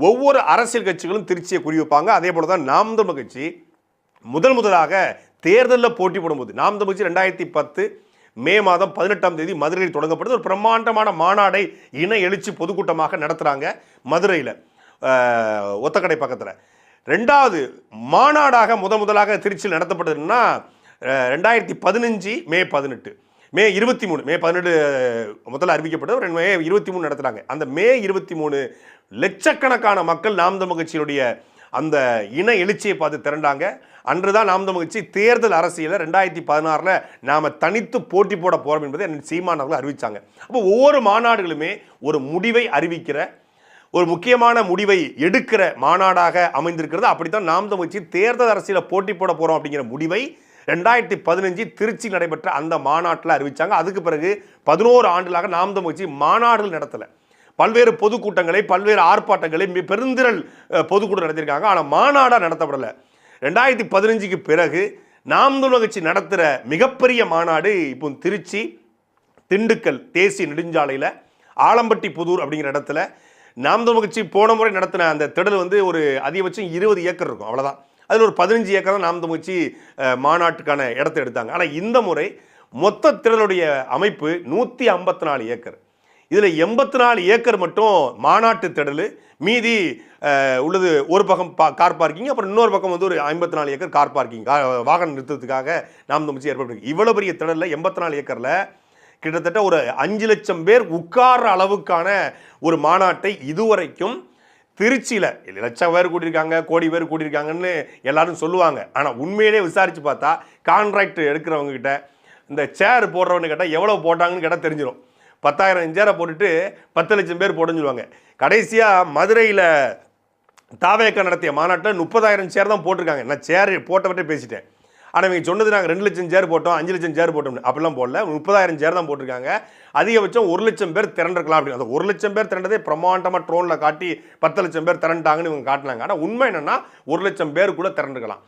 ஒவ்வொரு அரசியல் கட்சிகளும் திருச்சியை குறிவைப்பாங்க. அதே போல தான் நாம் தமிழர் கட்சி முதலாக தேர்தலில் போட்டி போடும்போது நாம் தமிழர் கட்சி 2010 மே மாதம் 18ஆம் தேதி மதுரையில் தொடங்கப்பட்டது. ஒரு பிரம்மாண்டமான மாநாடை இன எழுச்சி பொதுக்கூட்டமாக நடத்துகிறாங்க மதுரையில், ஒத்தக்கடை பக்கத்தில். ரெண்டாவது மாநாடாக முதலாக திருச்சியில் நடத்தப்பட்டதுன்னா 2015 மே 18, மே 23, மே 18 முதல்ல அறிவிக்கப்பட்டது, மே 23 நடத்துகிறாங்க. அந்த மே 23 லட்சக்கணக்கான மக்கள் நாம் தமிழர் கட்சியினுடைய அந்த இன எழுச்சியை பார்த்து திரண்டாங்க. அன்றுதான் நாம் தமிழர் கட்சி தேர்தல் அரசியலில் 2016 நாம் தனித்து போட்டி போட போகிறோம் என்பதை சீமான் அவர்கள் அறிவித்தாங்க. அப்போ ஒவ்வொரு மாநாடுகளுமே ஒரு முடிவை அறிவிக்கிற, ஒரு முக்கியமான முடிவை எடுக்கிற மாநாடாக அமைந்திருக்கிறது. அப்படித்தான் நாம் தமிழர் கட்சி தேர்தல் அரசியலில் போட்டி போட போகிறோம் அப்படிங்கிற முடிவை 2015 திருச்சி நடைபெற்ற அந்த மாநாட்டில் அறிவித்தாங்க. அதுக்கு பிறகு 11 ஆண்டுகளாக நாம் தமிழர் கட்சி மாநாடுகள் நடத்தலை. பல்வேறு பொதுக்கூட்டங்களை, பல்வேறு ஆர்ப்பாட்டங்களை, பெருந்திரள் பொதுக்கூட்டம் நடத்தியிருக்காங்க. ஆனால் மாநாடாக நடத்தப்படலை. 2015க்கு பிறகு நாம் தமிழர் கட்சி நடத்துகிற மிகப்பெரிய மாநாடு இப்போ திருச்சி திண்டுக்கல் தேசிய நெடுஞ்சாலையில் ஆலம்பட்டி புதூர் அப்படிங்கிற இடத்துல நாம் தமிழர் கட்சி போன முறை நடத்தின அந்த திடல் வந்து ஒரு அதிகபட்சம் 20 ஏக்கர் இருக்கும், அவ்வளோதான். அதில் ஒரு 15 ஏக்கர் தான் நாம் தமிழர் கட்சி மாநாட்டுக்கான இடத்தை எடுத்தாங்க. ஆனால் இந்த முறை மொத்த திடலுடைய அமைப்பு 154 ஏக்கர். இதில் 84 ஏக்கர் மட்டும் மாநாட்டு திடல், மீதி உள்ளது ஒரு பக்கம் கார் பார்க்கிங், அப்புறம் இன்னொரு பக்கம் வந்து ஒரு 54 ஏக்கர் கார் பார்க்கிங், வாகனம் நிறுத்தத்துக்காக நாம் தமிழர் கட்சி ஏற்பட்டு. இவ்வளோ பெரிய திடலில் 84 ஏக்கரில் கிட்டத்தட்ட ஒரு 5 லட்சம் பேர் உட்கார்ற அளவுக்கான ஒரு மாநாட்டை இதுவரைக்கும் திருச்சியில் லட்சம் பேர் கூட்டியிருக்காங்க, கோடி பேர் கூட்டியிருக்காங்கன்னு எல்லாரும் சொல்லுவாங்க. ஆனால் உண்மையிலே விசாரித்து பார்த்தா கான்ட்ராக்ட் எடுக்கிறவங்க கிட்ட, இந்த சேர் போடுறவங்க கேட்டால் எவ்வளோ போட்டாங்கன்னு கேட்டால் தெரிஞ்சிடும். 10,000 சேரை போட்டுட்டு 10 லட்சம் பேர் போட்டுன்னு சொல்லுவாங்க. கடைசியாக மதுரையில் தாவேக்கா நடத்திய மாநாட்டில் 30,000 சேர் தான் போட்டிருக்காங்க. நான் சேர் போட்டவற்றே பேசிட்டேன். ஆனால் இவங்க சொன்னது நாங்கள் 2 லட்சம் சேர் போட்டோம், 5 லட்சம் சேர் போட்டோம்னு. அப்படிலாம் போடல, 30,000 சேர் தான் போட்டிருக்காங்க. அதிகபட்சம் 1 லட்சம் பேர் திரண்டிருக்கலாம் அப்படின்னு. அந்த 1 லட்சம் பேர் திரண்டதே பிரம்மாண்டமாக ட்ரோனில் காட்டி 10 லட்சம் பேர் திரண்டாங்கன்னு இவங்க காட்டினாங்க. ஆனால் உண்மை என்னென்னா 1 லட்சம் பேர் கூட திரண்டுக்கலாம்.